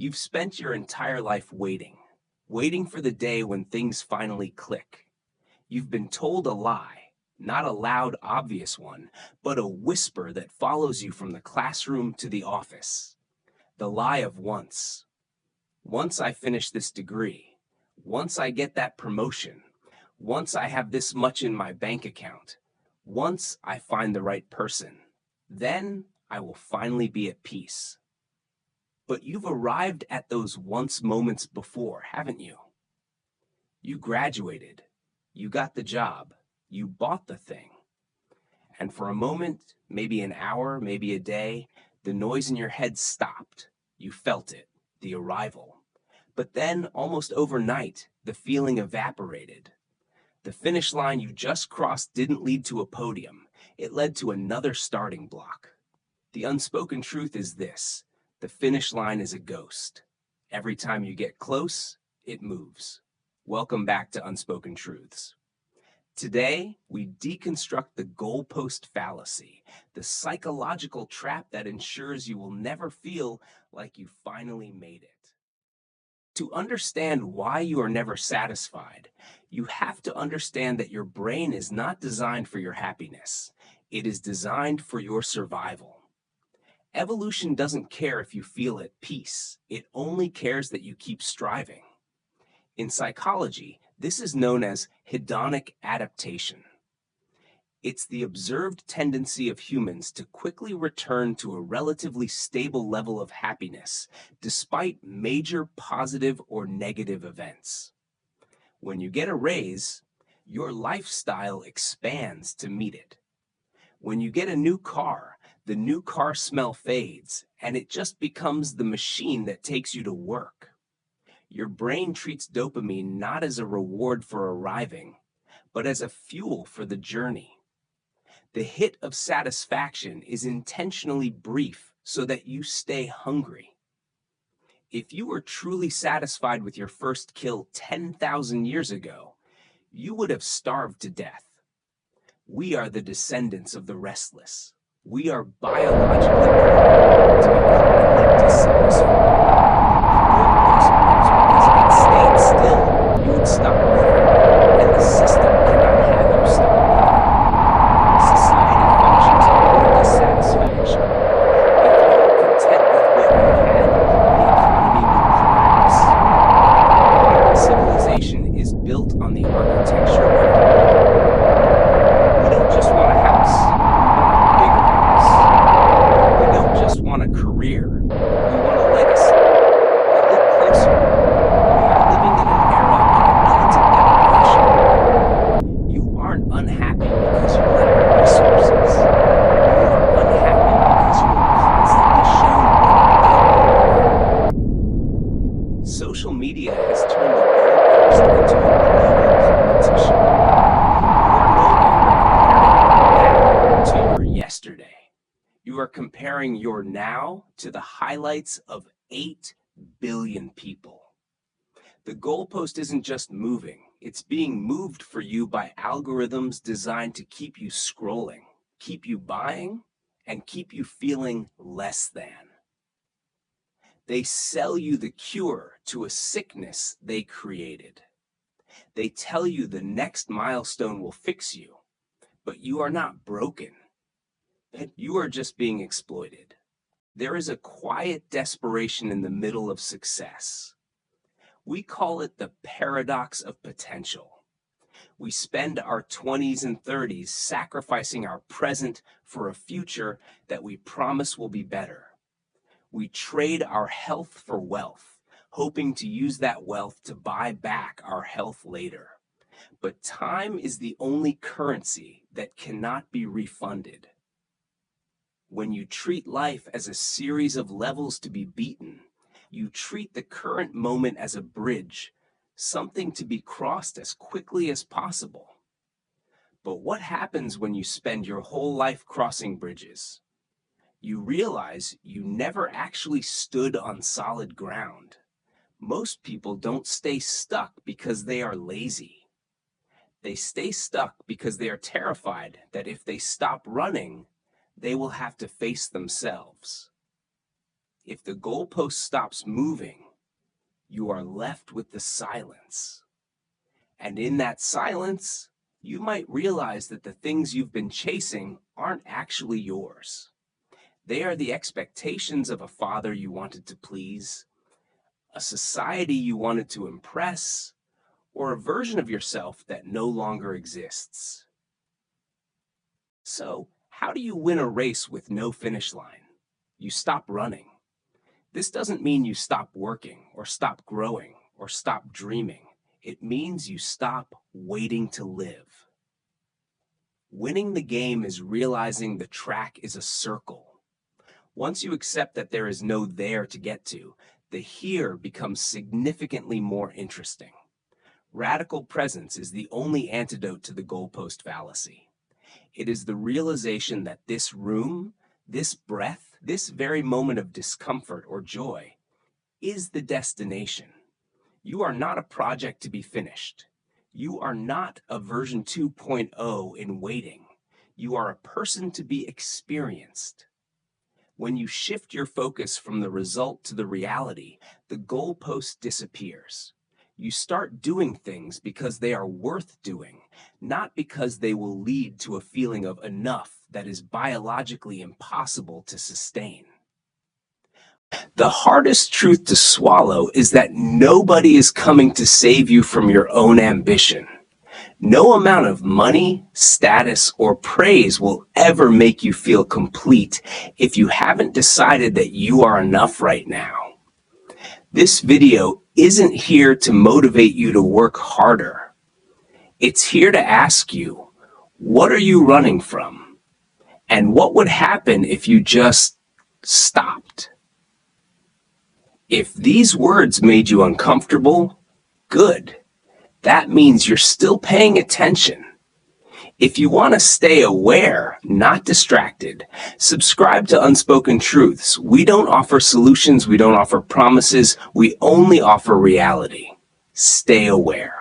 You've spent your entire life waiting for the day when things finally click. You've been told a lie, not a loud, obvious one, but a whisper that follows you from the classroom to the office. The lie of once. Once I finish this degree, once I get that promotion, once I have this much in my bank account, once I find the right person, then I will finally be at peace. But you've arrived at those once moments before, haven't you? You graduated, you got the job, you bought the thing. And for a moment, maybe an hour, maybe a day, the noise in your head stopped. You felt it, the arrival. But then, almost overnight, the feeling evaporated. The finish line you just crossed didn't lead to a podium. It led to another starting block. The unspoken truth is this: the finish line is a ghost. Every time you get close, it moves. Welcome back to Unspoken Truths. Today, we deconstruct the goalpost fallacy, the psychological trap that ensures you will never feel like you finally made it. To understand why you are never satisfied, you have to understand that your brain is not designed for your happiness. It is designed for your survival. Evolution doesn't care if you feel at peace. It only cares that you keep striving. In psychology, this is known as hedonic adaptation. It's the observed tendency of humans to quickly return to a relatively stable level of happiness, despite major positive or negative events. When you get a raise, your lifestyle expands to meet it. When you get a new car, the new car smell fades, and it just becomes the machine that takes you to work. Your brain treats dopamine not as a reward for arriving, but as a fuel for the journey. The hit of satisfaction is intentionally brief so that you stay hungry. If you were truly satisfied with your first kill 10,000 years ago, you would have starved to death. We are the descendants of the restless. We are biologically programmed to be chronically dissatisfied. The goalpost moves because if it stayed still, you would stop moving, and the system cannot have you stop moving. Society functions under dissatisfaction. If you were content with what you had, the economy would collapse. Modern civilization is built on the architecture of demand. We don't just want a house, we want a bigger house. We don't just want a career, we want a legacy. But look closer. We are living in an era of relative deprivation. You aren't unhappy because you lack resources. You are unhappy because you are constantly shown what you don't. Social media has turned the goalpost into a global competition. You are no longer comparing your now to your yesterday. You are comparing your now to the highlights of 8 billion people. The goalpost isn't just moving, it's being moved for you by algorithms designed to keep you scrolling, keep you buying, and keep you feeling less than. They sell you the cure to a sickness they created. They tell you the next milestone will fix you, but you are not broken. You are just being exploited. There is a quiet desperation in the middle of success. We call it the paradox of potential. We spend our 20s and 30s sacrificing our present for a future that we promise will be better. We trade our health for wealth, hoping to use that wealth to buy back our health later. But time is the only currency that cannot be refunded. When you treat life as a series of levels to be beaten, you treat the current moment as a bridge, something to be crossed as quickly as possible. But what happens when you spend your whole life crossing bridges? You realize you never actually stood on solid ground. Most people don't stay stuck because they are lazy. They stay stuck because they are terrified that if they stop running, they will have to face themselves. If the goalpost stops moving, you are left with the silence. And in that silence, you might realize that the things you've been chasing aren't actually yours. They are the expectations of a father you wanted to please, a society you wanted to impress, or a version of yourself that no longer exists. So, how do you win a race with no finish line? You stop running. This doesn't mean you stop working, or stop growing, or stop dreaming. It means you stop waiting to live. Winning the game is realizing the track is a circle. Once you accept that there is no there to get to, the here becomes significantly more interesting. Radical presence is the only antidote to the goalpost fallacy. It is the realization that this room, this breath, this very moment of discomfort or joy is the destination. You are not a project to be finished. You are not a version 2.0 in waiting. You are a person to be experienced. When you shift your focus from the result to the reality, the goalpost disappears. You start doing things because they are worth doing, not because they will lead to a feeling of enough that is biologically impossible to sustain. The hardest truth to swallow is that nobody is coming to save you from your own ambition. No amount of money, status, or praise will ever make you feel complete if you haven't decided that you are enough right now. This video isn't here to motivate you to work harder. It's here to ask you, what are you running from? And what would happen if you just stopped? If these words made you uncomfortable, good. That means you're still paying attention. If you want to stay aware, not distracted, subscribe to Unspoken Truths. We don't offer solutions, we don't offer promises, we only offer reality. Stay aware.